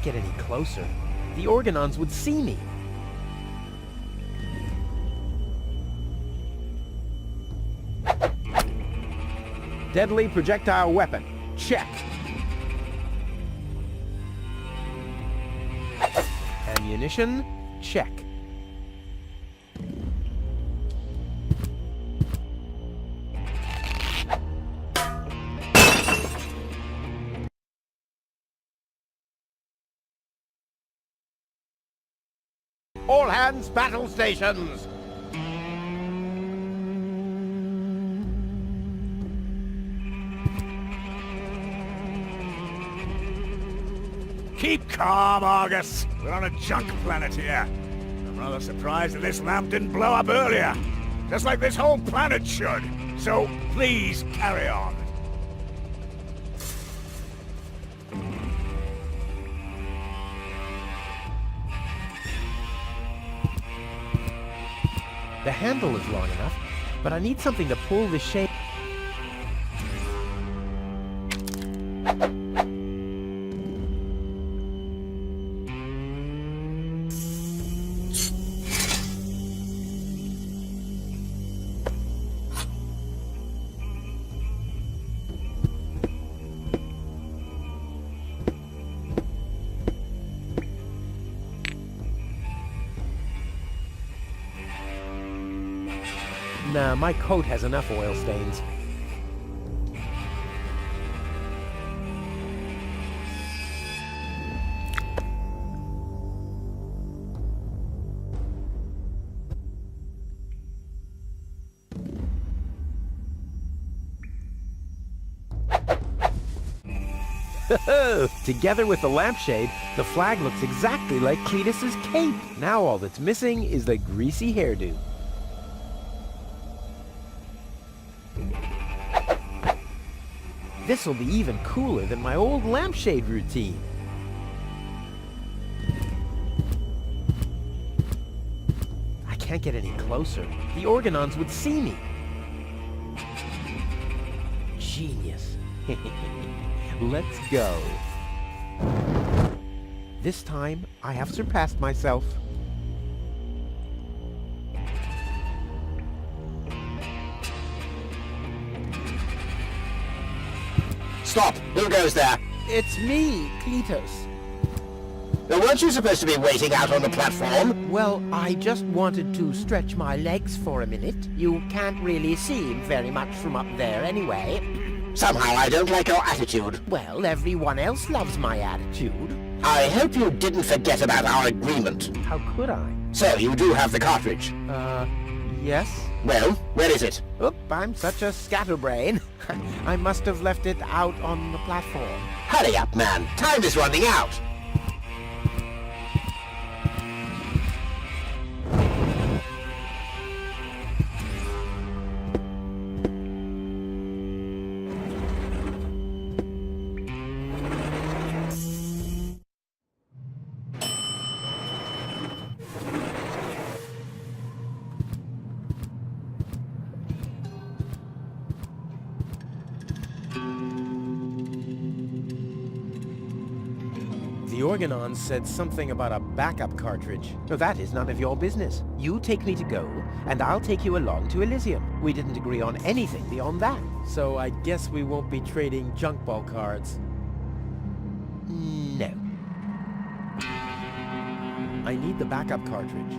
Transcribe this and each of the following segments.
can't get any closer. The Organons would see me. Deadly projectile weapon. Check. Ammunition. Check. All hands, battle stations! Keep calm, Argus. We're on a junk planet here. I'm rather surprised that this lamp didn't blow up earlier. Just like this whole planet should. So, please, carry on. The handle is long enough, but I need something to pull the shape. Nah, my coat has enough oil stains. Together with the lampshade, the flag looks exactly like Cletus's cape. Now all that's missing is the greasy hairdo. This'll be even cooler than my old lampshade routine. I can't get any closer. The Organons would see me. Genius. Let's go. This time, I have surpassed myself. Stop! Who goes there? It's me, Cletus. Now, weren't you supposed to be waiting out on the platform? Well, I just wanted to stretch my legs for a minute. You can't really see very much from up there anyway. Somehow I don't like your attitude. Well, everyone else loves my attitude. I hope you didn't forget about our agreement. How could I? So, you do have the cartridge? Yes? Well, where is it? Oop, I'm such a scatterbrain. I must have left it out on the platform. Hurry up, man. Time is running out. The Organons said something about a backup cartridge. No, that is none of your business. You take me to go, and I'll take you along to Elysium. We didn't agree on anything beyond that. So I guess we won't be trading junk ball cards. No. I need the backup cartridge.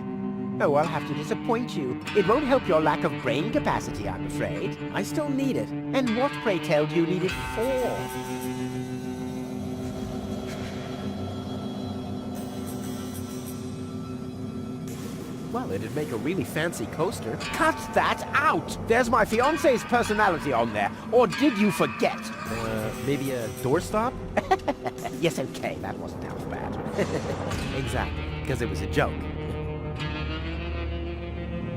Oh, I'll have to disappoint you. It won't help your lack of brain capacity, I'm afraid. I still need it. And what, pray tell, do you need it for? Well, it'd make a really fancy coaster. Cut that out! There's my fiancé's personality on there. Or did you forget? Maybe a doorstop? Yes, okay, that wasn't half bad. Exactly, because it was a joke.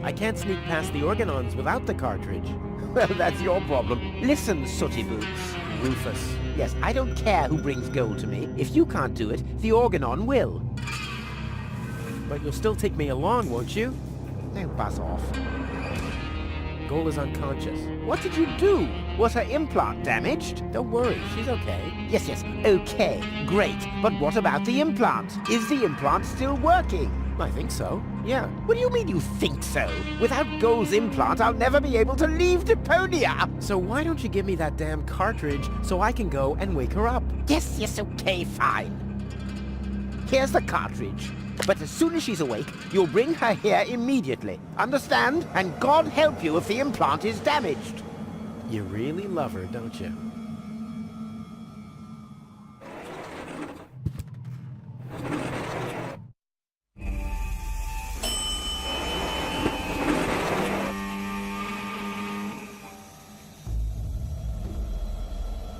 I can't sneak past the Organons without the cartridge. Well, that's your problem. Listen, sooty boots. Rufus. Yes, I don't care who brings gold to me. If you can't do it, the Organon will. But you'll still take me along, won't you? Now buzz off. Goal is unconscious. What did you do? Was her implant damaged? Don't worry, she's okay. Yes, okay, great. But what about the implant? Is the implant still working? I think so, yeah. What do you mean you think so? Without Gold's implant, I'll never be able to leave Deponia! So why don't you give me that damn cartridge so I can go and wake her up? Yes, okay, fine. Here's the cartridge. But as soon as she's awake, you'll bring her here immediately. Understand? And God help you if the implant is damaged. You really love her, don't you?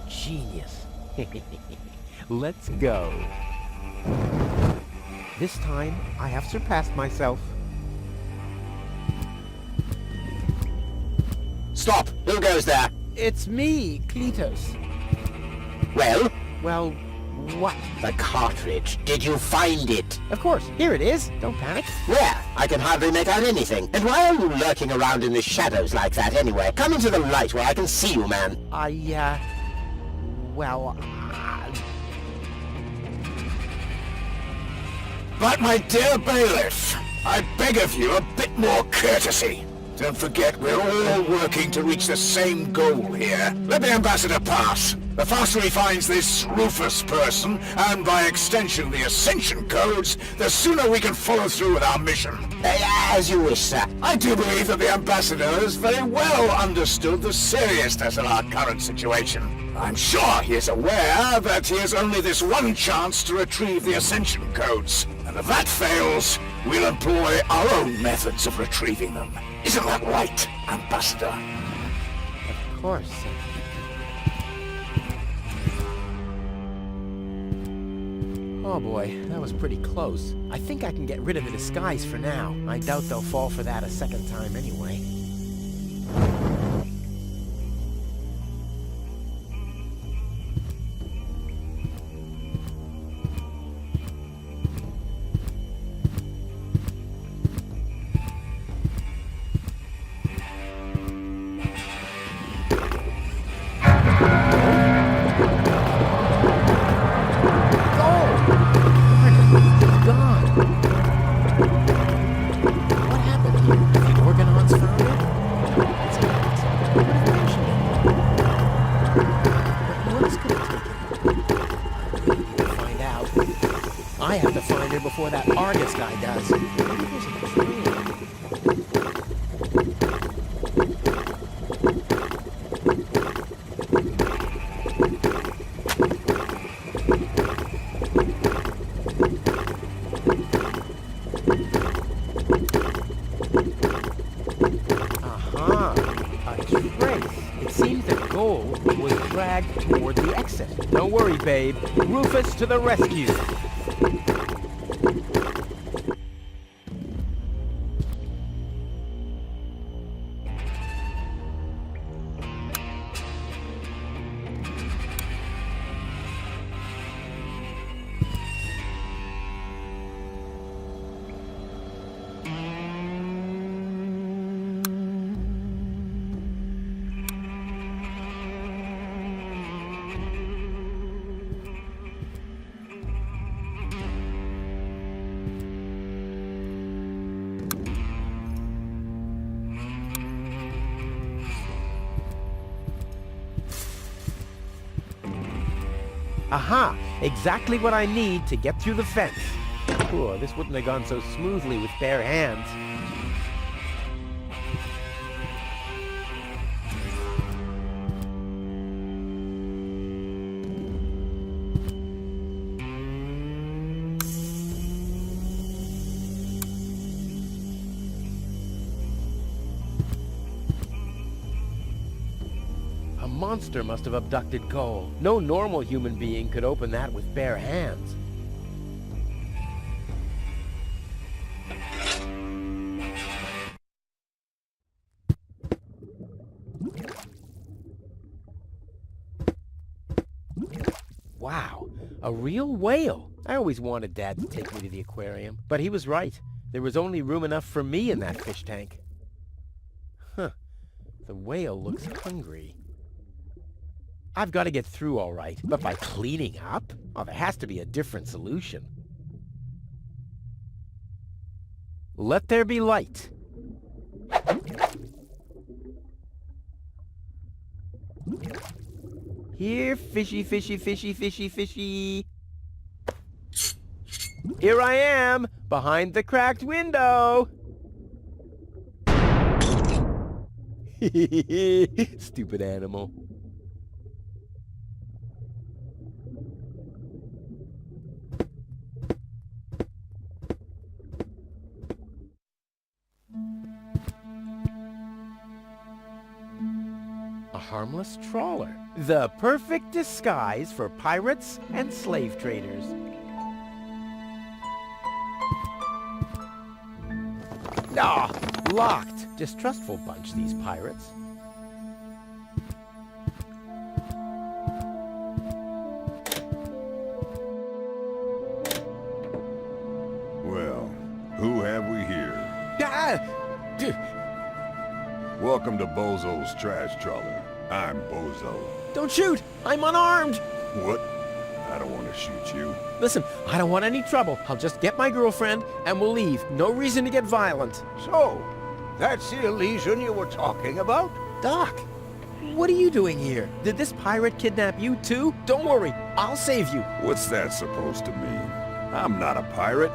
Genius. Let's go. This time, I have surpassed myself. Stop! Who goes there? It's me, Cletus. Well? Well, what? The cartridge. Did you find it? Of course. Here it is. Don't panic. Where? I can hardly make out anything. And why are you lurking around in the shadows like that anyway? Come into the light where I can see you, man. But my dear bailiff, I beg of you a bit more courtesy. Don't forget we're all working to reach the same goal here. Let the ambassador pass. The faster he finds this Rufus person, and by extension the Ascension codes, the sooner we can follow through with our mission. As you wish, sir. I do believe that the ambassador has very well understood the seriousness of our current situation. I'm sure he is aware that he has only this one chance to retrieve the Ascension codes. And if that fails, we'll employ our own methods of retrieving them. Isn't that right, Ambassador? Of course. Oh boy, that was pretty close. I think I can get rid of the disguise for now. I doubt they'll fall for that a second time anyway. I have to find her before that Argus guy does. Maybe there's a trail. Aha! A trace. It seems that Gold was dragged toward the exit. Don't worry, babe. Rufus to the rescue. Aha! Exactly what I need to get through the fence. Poor, this wouldn't have gone so smoothly with bare hands. A monster must have abducted Gold. No normal human being could open that with bare hands. Wow, a real whale. I always wanted Dad to take me to the aquarium, but he was right. There was only room enough for me in that fish tank. Huh, the whale looks hungry. I've got to get through all right. But by cleaning up? Oh, there has to be a different solution. Let there be light. Here, fishy, fishy, fishy, fishy, fishy. Here I am, behind the cracked window. Stupid animal. A harmless trawler. The perfect disguise for pirates and slave traders. Ah, locked. Distrustful bunch, these pirates. Well, who have we here? Ah! Welcome to Bozo's Trash Trawler. I'm Bozo. Don't shoot! I'm unarmed! What? I don't want to shoot you. Listen, I don't want any trouble. I'll just get my girlfriend and we'll leave. No reason to get violent. So, that's the Elysian you were talking about? Doc, what are you doing here? Did this pirate kidnap you too? Don't worry, I'll save you. What's that supposed to mean? I'm not a pirate,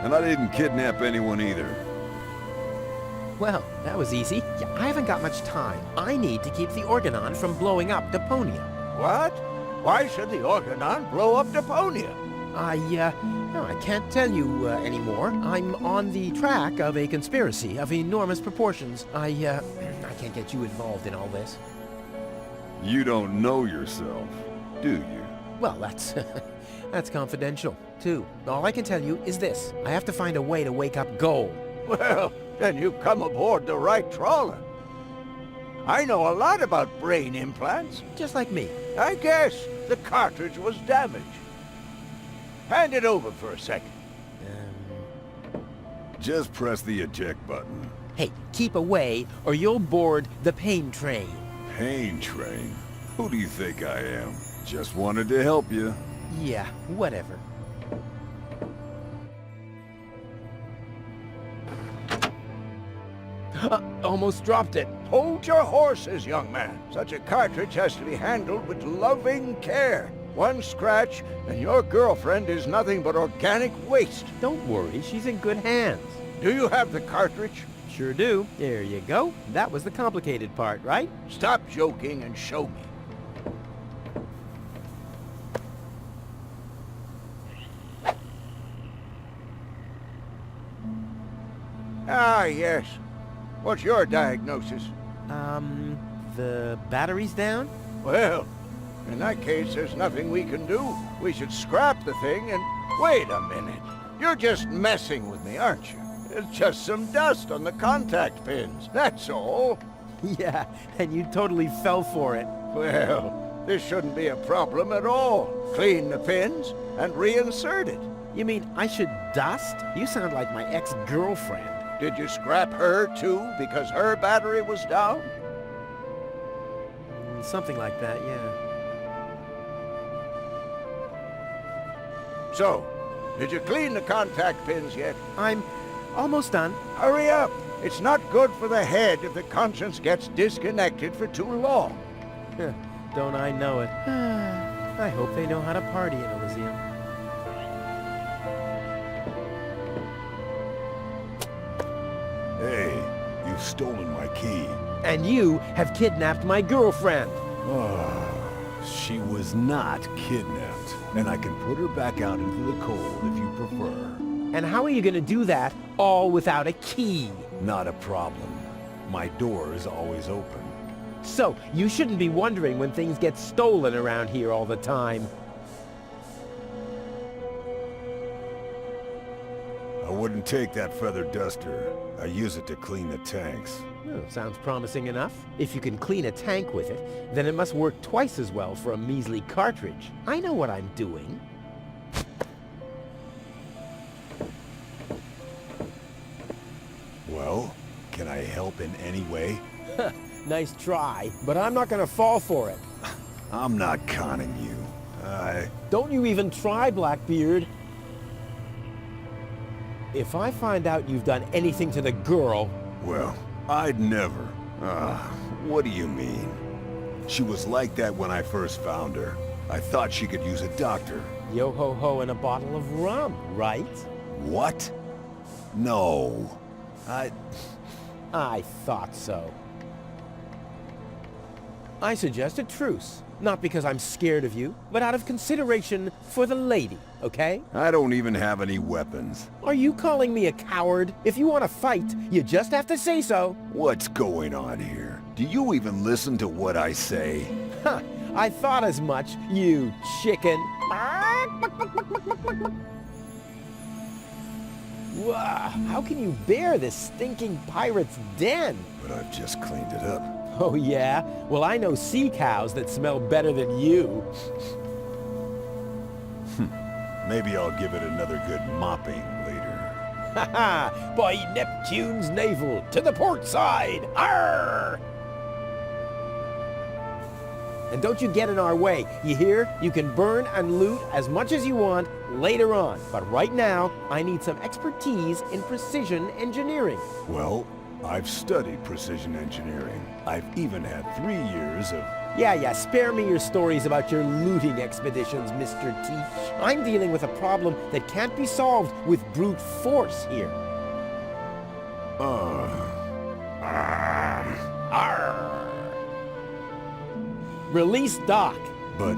and I didn't kidnap anyone either. Well, that was easy. Yeah, I haven't got much time. I need to keep the Organon from blowing up Deponia. What? Why should the Organon blow up Deponia? No, I can't tell you anymore. I'm on the track of a conspiracy of enormous proportions. I can't get you involved in all this. You don't know yourself, do you? Well, that's confidential, too. All I can tell you is this. I have to find a way to wake up Gold. Well, then you've come aboard the right trawler. I know a lot about brain implants. Just like me. I guess the cartridge was damaged. Hand it over for a second. Just press the eject button. Hey, keep away or you'll board the pain train. Pain train? Who do you think I am? Just wanted to help you. Yeah, whatever. Almost dropped it. Hold your horses, young man. Such a cartridge has to be handled with loving care. One scratch, and your girlfriend is nothing but organic waste. Don't worry, she's in good hands. Do you have the cartridge? Sure do. There you go. That was the complicated part, right? Stop joking and show me. Ah, yes. What's your diagnosis? The battery's down? Well, in that case, there's nothing we can do. We should scrap the thing and... Wait a minute. You're just messing with me, aren't you? It's just some dust on the contact pins, that's all. Yeah, and you totally fell for it. Well, this shouldn't be a problem at all. Clean the pins and reinsert it. You mean I should dust? You sound like my ex-girlfriend. Did you scrap her, too, because her battery was down? Something like that, yeah. So, did you clean the contact pins yet? I'm almost done. Hurry up! It's not good for the head if the conscience gets disconnected for too long. Don't I know it? I hope they know how to party in Elysium. Hey, you've stolen my key. And you have kidnapped my girlfriend. She was not kidnapped, and I can put her back out into the cold if you prefer. And how are you gonna do that all without a key? Not a problem. My door is always open. So, you shouldn't be wondering when things get stolen around here all the time. I wouldn't take that feather duster. I use it to clean the tanks. Oh, sounds promising enough. If you can clean a tank with it, then it must work twice as well for a measly cartridge. I know what I'm doing. Well, can I help in any way? Nice try, but I'm not gonna fall for it. I'm not conning you. Don't you even try, Blackbeard. If I find out you've done anything to the girl... Well, I'd never. What do you mean? She was like that when I first found her. I thought she could use a doctor. Yo-ho-ho and a bottle of rum, right? What? No. I thought so. I suggest a truce. Not because I'm scared of you, but out of consideration for the lady, okay? I don't even have any weapons. Are you calling me a coward? If you want to fight, you just have to say so. What's going on here? Do you even listen to what I say? Huh, I thought as much, you chicken. Wow, how can you bear this stinking pirate's den? But I've just cleaned it up. Oh yeah? Well, I know sea cows that smell better than you. Maybe I'll give it another good mopping later. Ha-ha! By Neptune's navel, to the port side! Arr! And don't you get in our way, you hear? You can burn and loot as much as you want later on. But right now, I need some expertise in precision engineering. Well, I've studied precision engineering. I've even had 3 years of... Yeah, spare me your stories about your looting expeditions, Mr. Teach. I'm dealing with a problem that can't be solved with brute force here. Release Doc. But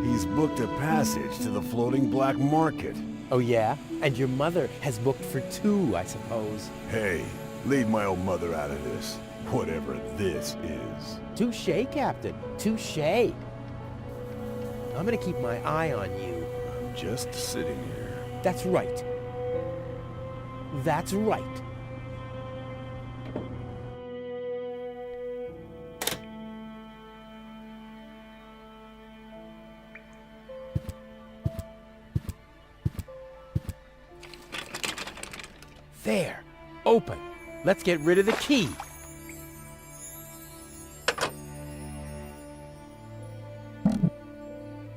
he's booked a passage to the floating black market. Oh yeah? And your mother has booked for 2, I suppose. Hey, leave my old mother out of this. Whatever this is. Touché, Captain. Touché. I'm gonna keep my eye on you. I'm just sitting here. That's right. That's right. There. Open. Let's get rid of the key.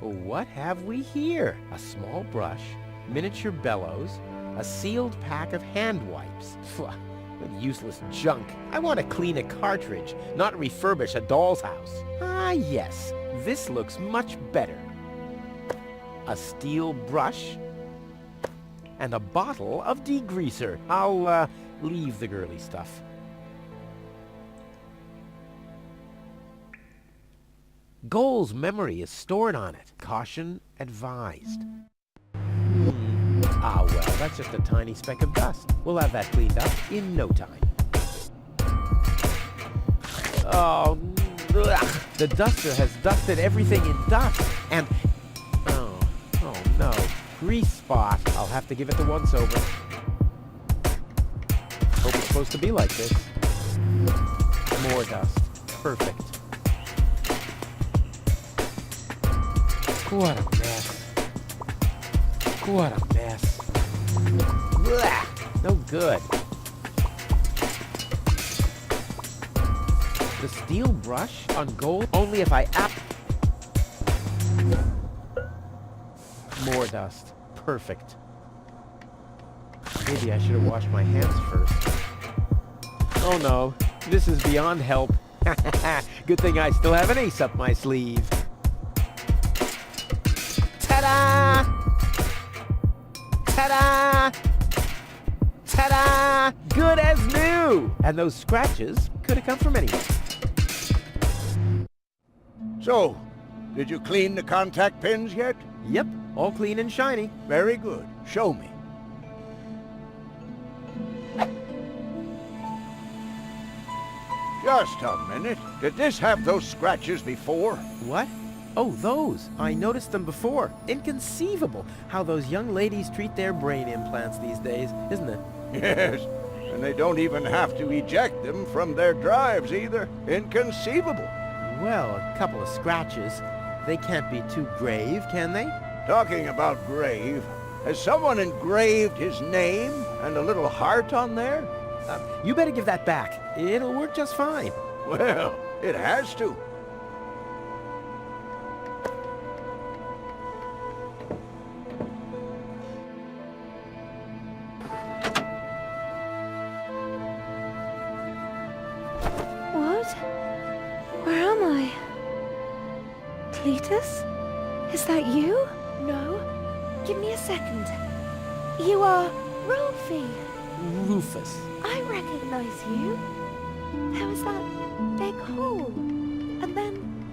What have we here? A small brush, miniature bellows, a sealed pack of hand wipes. What useless junk. I want to clean a cartridge, not refurbish a doll's house. Ah, yes. This looks much better. A steel brush and a bottle of degreaser. I'll, leave the girly stuff. Goal's memory is stored on it. Caution advised. Ah, well, that's just a tiny speck of dust. We'll have that cleaned up in no time. Oh, ugh. The duster has dusted everything in dust. And, oh no, grease spot. I'll have to give it the once-over. Hope it's supposed to be like this. More dust. Perfect. What a mess. What a mess. Blah! No good. The steel brush on gold only if I More dust. Perfect. Maybe I should have washed my hands first. Oh no, this is beyond help. Good thing I still have an ace up my sleeve. Ta-da! Ta-da! Ta-da! Good as new! And those scratches could have come from anywhere. So, did you clean the contact pins yet? Yep, all clean and shiny. Very good. Show me. Just a minute. Did this have those scratches before? What? Oh, those. I noticed them before. Inconceivable how those young ladies treat their brain implants these days, isn't it? Yes, and they don't even have to eject them from their drives either. Inconceivable. Well, a couple of scratches. They can't be too grave, can they? Talking about grave, has someone engraved his name and a little heart on there? You better give that back. It'll work just fine. Well, it has to. What? Where am I? Cletus? Is that you? No. Give me a second. You are Rolfie. Rufus. I recognize you. There was that big hole. And then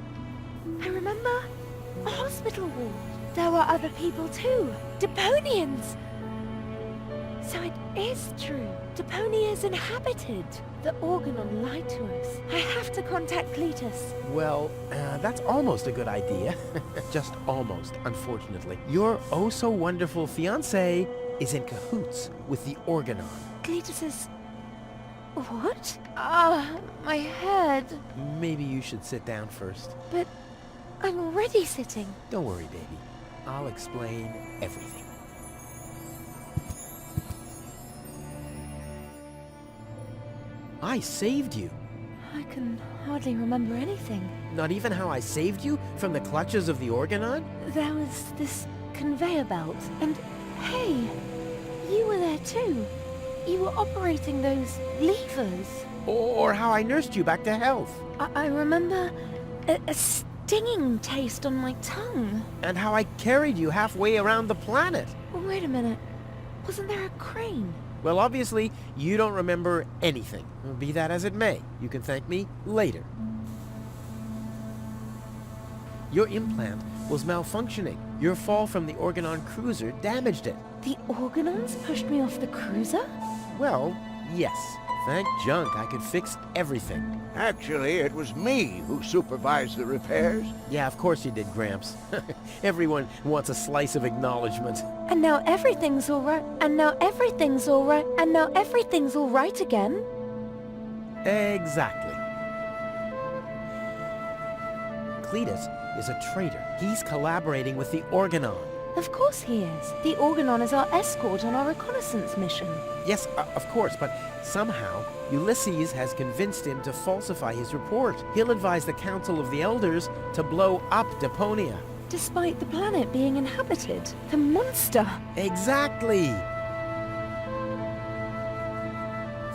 I remember a hospital ward. There were other people too. Deponians! So it is true. Deponia is inhabited. The Organon lied to us. I have to contact Cletus. Well, that's almost a good idea. Just almost, unfortunately. Your oh-so-wonderful fiancé is in cahoots with the Organon. Cletus is... What? My head. Maybe you should sit down first. But I'm already sitting. Don't worry, baby. I'll explain everything. I saved you. I can hardly remember anything. Not even how I saved you from the clutches of the Organon? There was this conveyor belt, and hey, you were there too. You were operating those levers. Or how I nursed you back to health. I remember a stinging taste on my tongue. And how I carried you halfway around the planet. Wait a minute. Wasn't there a crane? Well, obviously, you don't remember anything. Be that as it may, you can thank me later. Your implant was malfunctioning. Your fall from the Organon cruiser damaged it. The Organons pushed me off the cruiser? Well, yes. Thank Junk I could fix everything. Actually, it was me who supervised the repairs. Yeah, of course you did, Gramps. Everyone wants a slice of acknowledgement. And now everything's alright. And now everything's alright. And now everything's alright again. Exactly. Cletus is a traitor. He's collaborating with the Organon. Of course he is. The Organon is our escort on our reconnaissance mission. Yes, of course, but somehow Ulysses has convinced him to falsify his report. He'll advise the Council of the Elders to blow up Deponia. Despite the planet being inhabited. The monster. Exactly!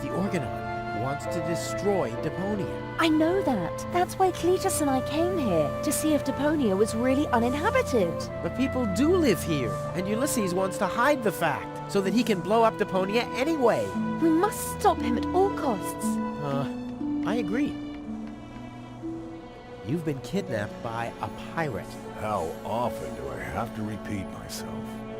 The Organon wants to destroy Deponia. I know that. That's why Cletus and I came here, to see if Deponia was really uninhabited. But people do live here, and Ulysses wants to hide the fact, so that he can blow up Deponia anyway. We must stop him at all costs. I agree. You've been kidnapped by a pirate. How often do I have to repeat myself?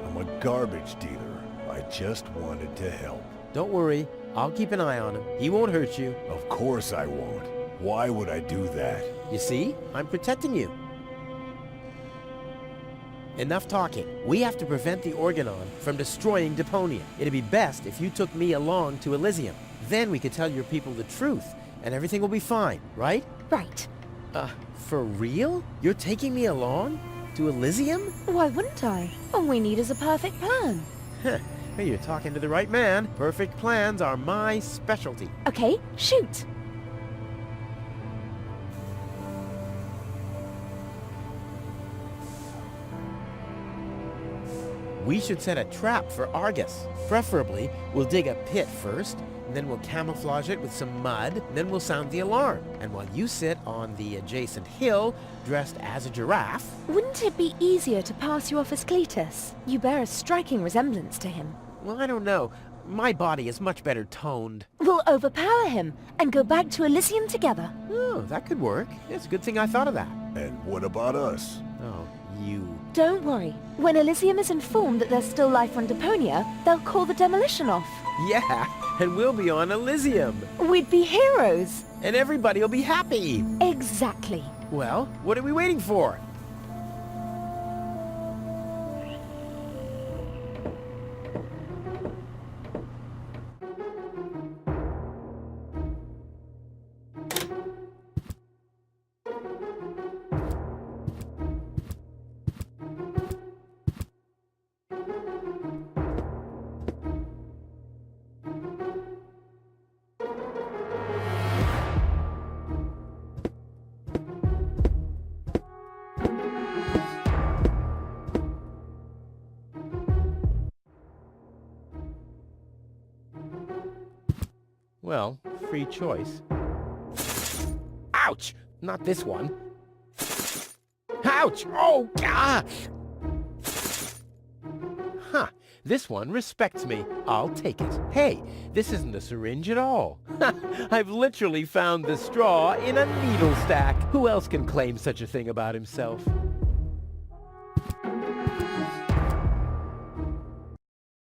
I'm a garbage dealer. I just wanted to help. Don't worry, I'll keep an eye on him. He won't hurt you. Of course I won't. Why would I do that? You see? I'm protecting you. Enough talking. We have to prevent the Organon from destroying Deponia. It'd be best if you took me along to Elysium. Then we could tell your people the truth, and everything will be fine, right? Right. For real? You're taking me along? To Elysium? Why wouldn't I? All we need is a perfect plan. Heh, you're talking to the right man. Perfect plans are my specialty. Okay, shoot. We should set a trap for Argus. Preferably, we'll dig a pit first, and then we'll camouflage it with some mud, and then we'll sound the alarm. And while you sit on the adjacent hill, dressed as a giraffe... Wouldn't it be easier to pass you off as Cletus? You bear a striking resemblance to him. Well, I don't know. My body is much better toned. We'll overpower him and go back to Elysium together. Oh, that could work. It's a good thing I thought of that. And what about us? Oh, you... Don't worry. When Elysium is informed that there's still life on Deponia, they'll call the demolition off. Yeah, and we'll be on Elysium. We'd be heroes. And everybody will be happy. Exactly. Well, what are we waiting for? Well, free choice. Ouch! Not this one. Ouch! Oh, ah! Huh. This one respects me. I'll take it. Hey, this isn't a syringe at all. I've literally found the straw in a needle stack. Who else can claim such a thing about himself?